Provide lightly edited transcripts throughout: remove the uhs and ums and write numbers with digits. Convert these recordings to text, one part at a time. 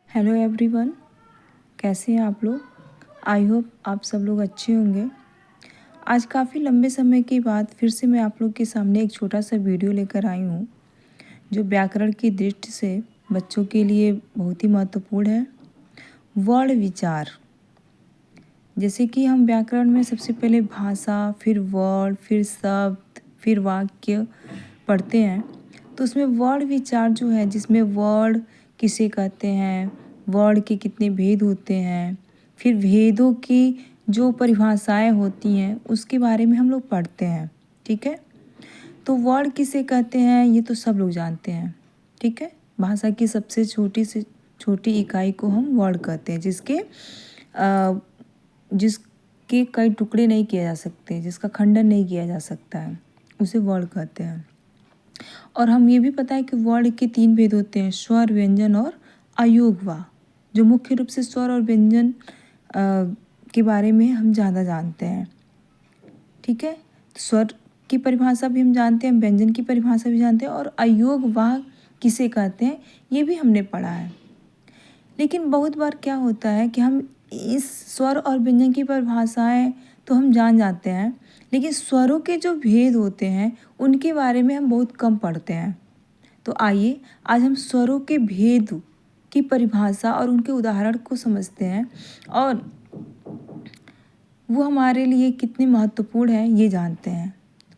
Hello everyone, कैसे हैं आप लोग। आई होप आप सब लोग अच्छे होंगे। आज काफ़ी लंबे समय के बाद फिर से मैं आप लोग के सामने एक छोटा सा वीडियो लेकर आई हूँ जो व्याकरण की दृष्टि से बच्चों के लिए बहुत ही महत्वपूर्ण है। वर्ण विचार। जैसे कि हम व्याकरण में सबसे पहले भाषा, फिर वर्ण, फिर शब्द, फिर वाक्य पढ़ते हैं, तो उसमें वर्ण विचार जो है, जिसमें वर्ण किसे कहते हैं, वर्ण के कितने भेद होते हैं, फिर भेदों की जो परिभाषाएं होती हैं उसके बारे में हम लोग पढ़ते हैं। ठीक है, तो वर्ण किसे कहते हैं ये तो सब लोग जानते हैं। ठीक है, भाषा की सबसे छोटी से छोटी इकाई को हम वर्ण कहते हैं, जिसके कई टुकड़े नहीं किए जा सकते, जिसका खंडन नहीं किया जा सकता है, उसे वर्ण कहते हैं। और हम ये भी पता है कि वर्ण के 3 भेद होते हैं, स्वर, व्यंजन और अयोगवा, जो मुख्य रूप से स्वर और व्यंजन के बारे में हम ज़्यादा जानते हैं। ठीक है, स्वर की परिभाषा भी हम जानते हैं, व्यंजन की परिभाषा भी जानते हैं, और अयोगवा किसे कहते हैं ये भी हमने पढ़ा है। लेकिन बहुत बार क्या होता है कि हम इस स्वर और व्यंजन की परिभाषाएं तो हम जान जाते हैं, लेकिन स्वरों के जो भेद होते हैं उनके बारे में हम बहुत कम पढ़ते हैं। तो आइए आज हम स्वरों के भेद की परिभाषा और उनके उदाहरण को समझते हैं, और वो हमारे लिए कितने महत्वपूर्ण है ये जानते हैं।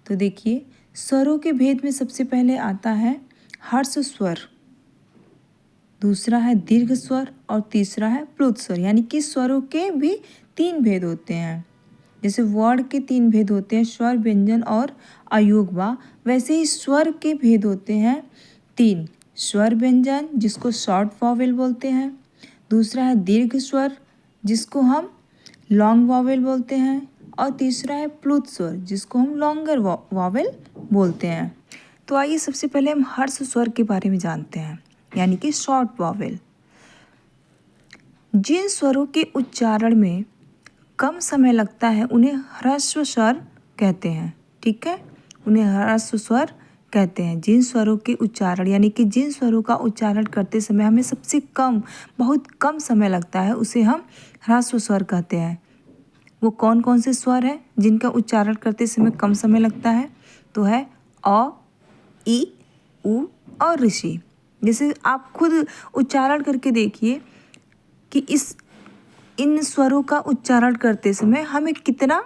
तो देखिए, स्वरों के भेद में सबसे पहले आता है हर्ष स्वर, दूसरा है दीर्घ स्वर, और तीसरा है प्लुत स्वर। यानी कि स्वरों के भी 3 भेद होते हैं। जैसे वर्ण के 3 भेद होते हैं, स्वर, व्यंजन और अयोगवा, वैसे ही स्वर के भेद होते हैं 3। स्वर व्यंजन, जिसको शॉर्ट वॉवेल बोलते हैं, दूसरा है दीर्घ स्वर, जिसको हम लॉन्ग वॉवेल बोलते हैं, और तीसरा है प्लुत स्वर, जिसको हम लॉन्गर वॉवेल बोलते हैं। तो आइए सबसे पहले हम हर्ष स्वर के बारे में जानते हैं, यानी कि शॉर्ट वॉवेल। जिन स्वरों के उच्चारण में कम समय लगता है उन्हें ह्रस्व स्वर कहते हैं। ठीक है, उन्हें ह्रस्व स्वर कहते हैं। जिन स्वरों के उच्चारण, यानी कि जिन स्वरों का उच्चारण करते समय हमें सबसे कम, बहुत कम समय लगता है, उसे हम ह्रस्व स्वर कहते हैं। वो कौन कौन से स्वर हैं जिनका उच्चारण करते समय कम समय लगता है? तो है अ, ई, उ और ऋषि। जैसे आप खुद उच्चारण करके देखिए कि इन स्वरों का उच्चारण करते समय हमें कितना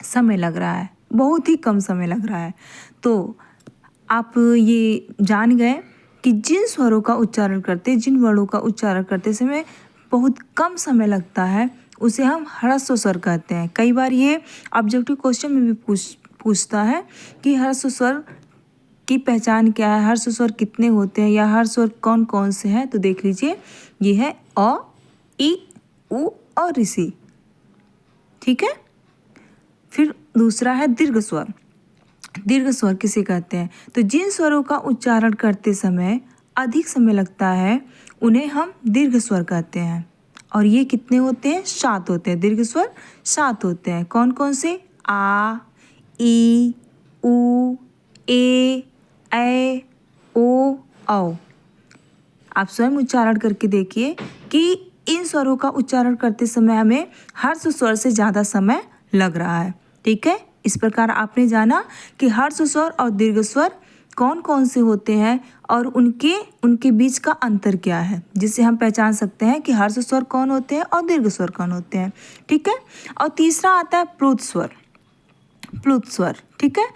समय लग रहा है, बहुत ही कम समय लग रहा है। तो आप ये जान गए कि जिन स्वरों का उच्चारण करते, जिन वर्णों का उच्चारण करते समय बहुत कम समय लगता है, उसे हम ह्रस्व स्वर कहते हैं। कई बार ये ऑब्जेक्टिव क्वेश्चन में भी पूछता है कि ह्रस्व स्वर की पहचान क्या है, ह्रस्व स्वर कितने होते हैं, या ह्रस्व स्वर कौन कौन से हैं। तो देख लीजिए, ये है अ, ई, उ और ऋषि। ठीक है, फिर दूसरा है दीर्घ स्वर। दीर्घ स्वर किसे कहते हैं? तो जिन स्वरों का उच्चारण करते समय अधिक समय लगता है उन्हें हम दीर्घ स्वर कहते हैं। और ये कितने होते हैं? 7 होते हैं। दीर्घ स्वर 7 होते हैं। कौन कौन से? आ, ई, उ, ए, ओ, औ। आप स्वयं उच्चारण करके देखिए कि इन स्वरों का उच्चारण करते समय हमें हर्ष स्वर से ज़्यादा समय लग रहा है। ठीक है, इस प्रकार आपने जाना कि हर्ष स्वर और दीर्घ स्वर कौन कौन से होते हैं और उनके बीच का अंतर क्या है, जिससे हम पहचान सकते हैं कि हर्ष स्वर कौन होते हैं और दीर्घ स्वर कौन होते हैं। ठीक है, और तीसरा आता है प्लुत स्वर। प्लुत स्वर, ठीक है,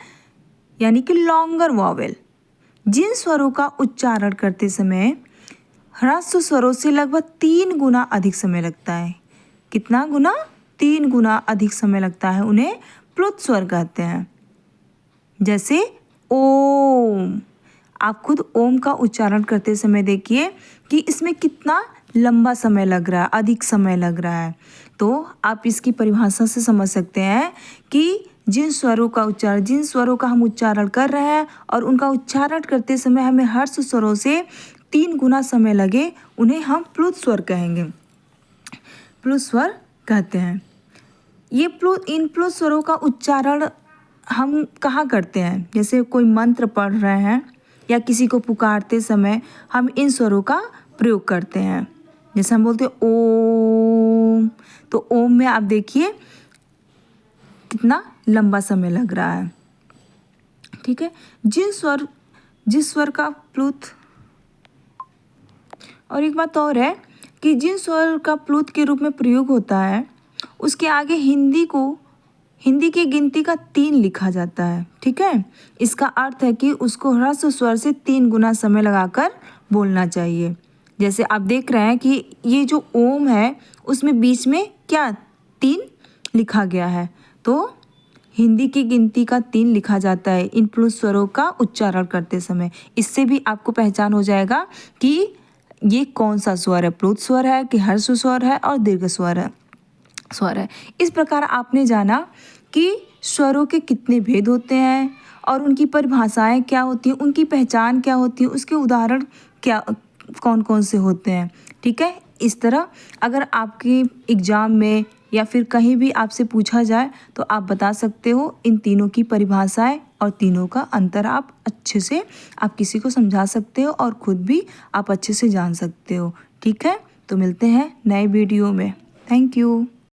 यानी कि लॉन्गर वॉवेल। जिन स्वरों का उच्चारण करते समय ह्रस्व स्वरों से लगभग 3 गुना अधिक समय लगता है। कितना गुना? 3 गुना अधिक समय लगता है, उन्हें प्लुत स्वर कहते हैं। जैसे ओम। आप खुद ओम का उच्चारण करते समय देखिए कि इसमें कितना लंबा समय लग रहा है, अधिक समय लग रहा है। तो आप इसकी परिभाषा से समझ सकते हैं कि जिन स्वरों का हम उच्चारण कर रहे हैं और उनका उच्चारण करते समय हमें हर्ष स्वरों से 3 गुना समय लगे, उन्हें हम प्लुत स्वर कहेंगे, प्लुत स्वर कहते हैं। इन प्लुत स्वरों का उच्चारण हम कहाँ करते हैं? जैसे कोई मंत्र पढ़ रहे हैं या किसी को पुकारते समय हम इन स्वरों का प्रयोग करते हैं। जैसे हम बोलते हैं ओम, तो ओम में आप देखिए कितना लंबा समय लग रहा है। ठीक है, जिस स्वर का प्लुत, और एक बात और है कि जिन स्वर का प्लुत के रूप में प्रयोग होता है उसके आगे हिंदी की गिनती का 3 लिखा जाता है। ठीक है, इसका अर्थ है कि उसको ह्रस्व स्वर से 3 गुना समय लगाकर बोलना चाहिए। जैसे आप देख रहे हैं कि ये जो ओम है उसमें बीच में क्या 3 लिखा गया है, तो हिंदी की गिनती का 3 लिखा जाता है इन प्लुत स्वरों का उच्चारण करते समय। इससे भी आपको पहचान हो जाएगा कि ये कौन सा स्वर है, प्लुत स्वर है कि ह्रस्व स्वर है और दीर्घ स्वर है। इस प्रकार आपने जाना कि स्वरों के कितने भेद होते हैं और उनकी परिभाषाएं क्या होती हैं, उनकी पहचान क्या होती है, उसके उदाहरण क्या कौन कौन से होते हैं। ठीक है, इस तरह अगर आपके एग्ज़ाम में या फिर कहीं भी आपसे पूछा जाए तो आप बता सकते हो इन तीनों की परिभाषाएं और तीनों का अंतर आप अच्छे से आप किसी को समझा सकते हो और ख़ुद भी आप अच्छे से जान सकते हो। ठीक है, तो मिलते हैं नए वीडियो में। Thank you.